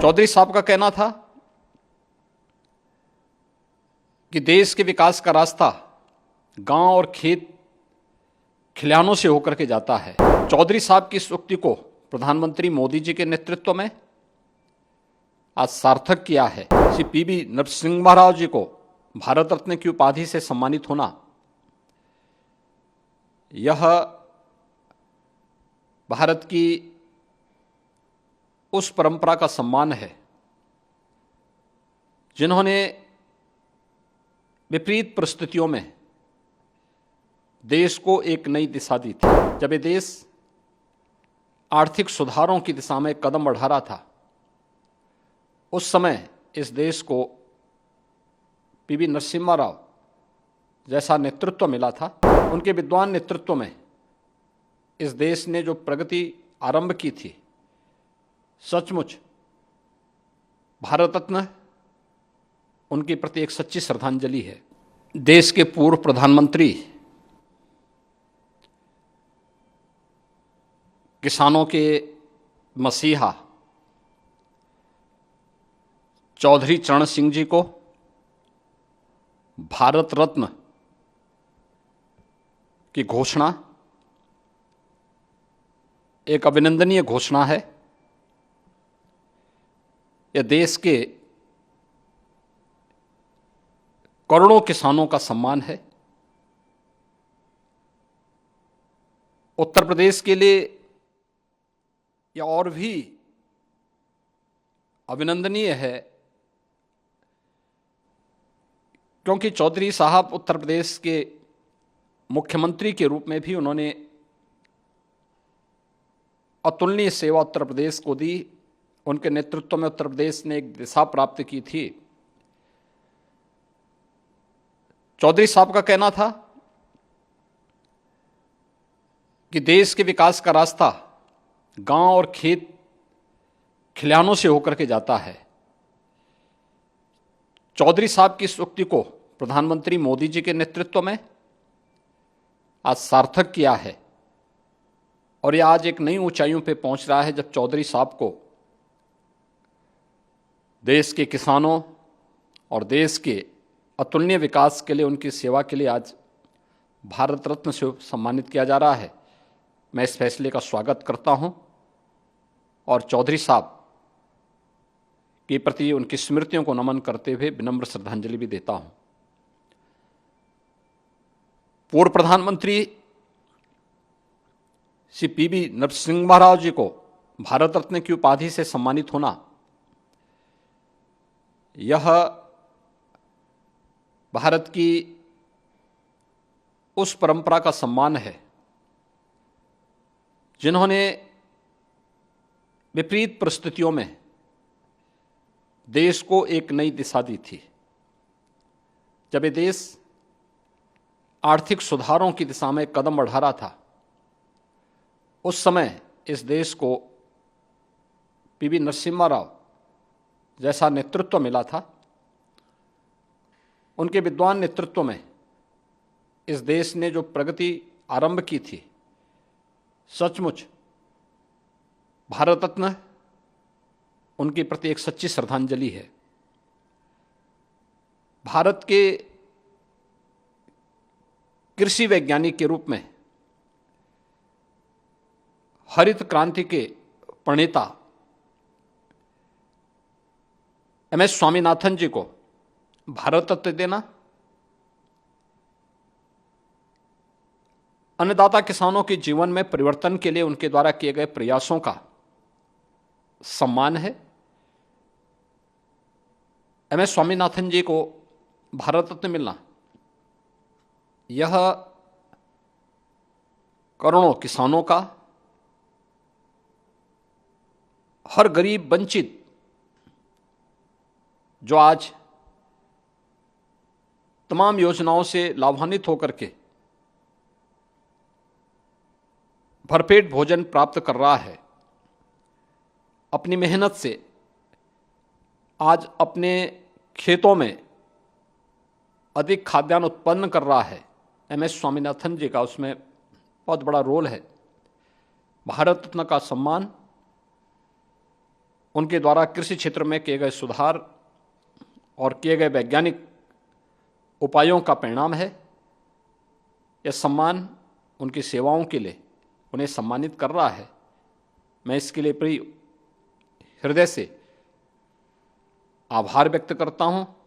चौधरी साहब का कहना था कि देश के विकास का रास्ता गांव और खेत खलिहानों से होकर के जाता है। चौधरी साहब की इस उक्ति को प्रधानमंत्री मोदी जी के नेतृत्व में आज सार्थक किया है। श्री पीवी नरसिम्हा राव जी को भारत रत्न की उपाधि से सम्मानित होना यह भारत की उस परंपरा का सम्मान है जिन्होंने विपरीत परिस्थितियों में देश को एक नई दिशा दी थी। जब ये देश आर्थिक सुधारों की दिशा में कदम बढ़ा रहा था, उस समय इस देश को पीवी नरसिम्हा राव जैसा नेतृत्व मिला था। उनके विद्वान नेतृत्व में इस देश ने जो प्रगति आरंभ की थी, सचमुच भारत रत्न उनके प्रति एक सच्ची श्रद्धांजलि है। देश के पूर्व प्रधानमंत्री, किसानों के मसीहा चौधरी चरण सिंह जी को भारत रत्न की घोषणा एक अभिनंदनीय घोषणा है। यह देश के करोड़ों किसानों का सम्मान है। उत्तर प्रदेश के लिए यह और भी अभिनंदनीय है, क्योंकि चौधरी साहब उत्तर प्रदेश के मुख्यमंत्री के रूप में भी उन्होंने अतुलनीय सेवा उत्तर प्रदेश को दी। उनके नेतृत्व में उत्तर प्रदेश ने एक दिशा प्राप्त की थी। चौधरी साहब का कहना था कि देश के विकास का रास्ता गांव और खेत खलिहानों से होकर के जाता है। चौधरी साहब की इस उक्ति को प्रधानमंत्री मोदी जी के नेतृत्व में आज सार्थक किया है और यह आज एक नई ऊंचाइयों पे पहुंच रहा है, जब चौधरी साहब को देश के किसानों और देश के अतुलनीय विकास के लिए, उनकी सेवा के लिए आज भारत रत्न से सम्मानित किया जा रहा है। मैं इस फैसले का स्वागत करता हूं और चौधरी साहब के प्रति उनकी स्मृतियों को नमन करते हुए विनम्र श्रद्धांजलि भी देता हूं। पूर्व प्रधानमंत्री श्री पीवी नरसिम्हा राव जी को भारत रत्न की उपाधि से सम्मानित होना यह भारत की उस परंपरा का सम्मान है जिन्होंने विपरीत परिस्थितियों में देश को एक नई दिशा दी थी। जब ये देश आर्थिक सुधारों की दिशा में कदम बढ़ा रहा था, उस समय इस देश को पीवी नरसिम्हा राव जैसा नेतृत्व मिला था। उनके विद्वान नेतृत्व में इस देश ने जो प्रगति आरंभ की थी, सचमुच भारत रत्न उनके प्रति एक सच्ची श्रद्धांजलि है। भारत के कृषि वैज्ञानिक के रूप में हरित क्रांति के प्रणेता एमएस स्वामीनाथन जी को भारत रत्न देना अन्नदाता किसानों के जीवन में परिवर्तन के लिए उनके द्वारा किए गए प्रयासों का सम्मान है। एमएस स्वामीनाथन जी को भारत रत्न मिलना यह करोड़ों किसानों का, हर गरीब वंचित जो आज तमाम योजनाओं से लाभान्वित होकर के भरपेट भोजन प्राप्त कर रहा है, अपनी मेहनत से आज अपने खेतों में अधिक खाद्यान्न उत्पन्न कर रहा है। एमएस स्वामीनाथन जी का उसमें बहुत बड़ा रोल है। भारत रत्न का सम्मान उनके द्वारा कृषि क्षेत्र में किए गए सुधार और किए गए वैज्ञानिक उपायों का परिणाम है। यह सम्मान उनकी सेवाओं के लिए उन्हें सम्मानित कर रहा है। मैं इसके लिए पूरी हृदय से आभार व्यक्त करता हूं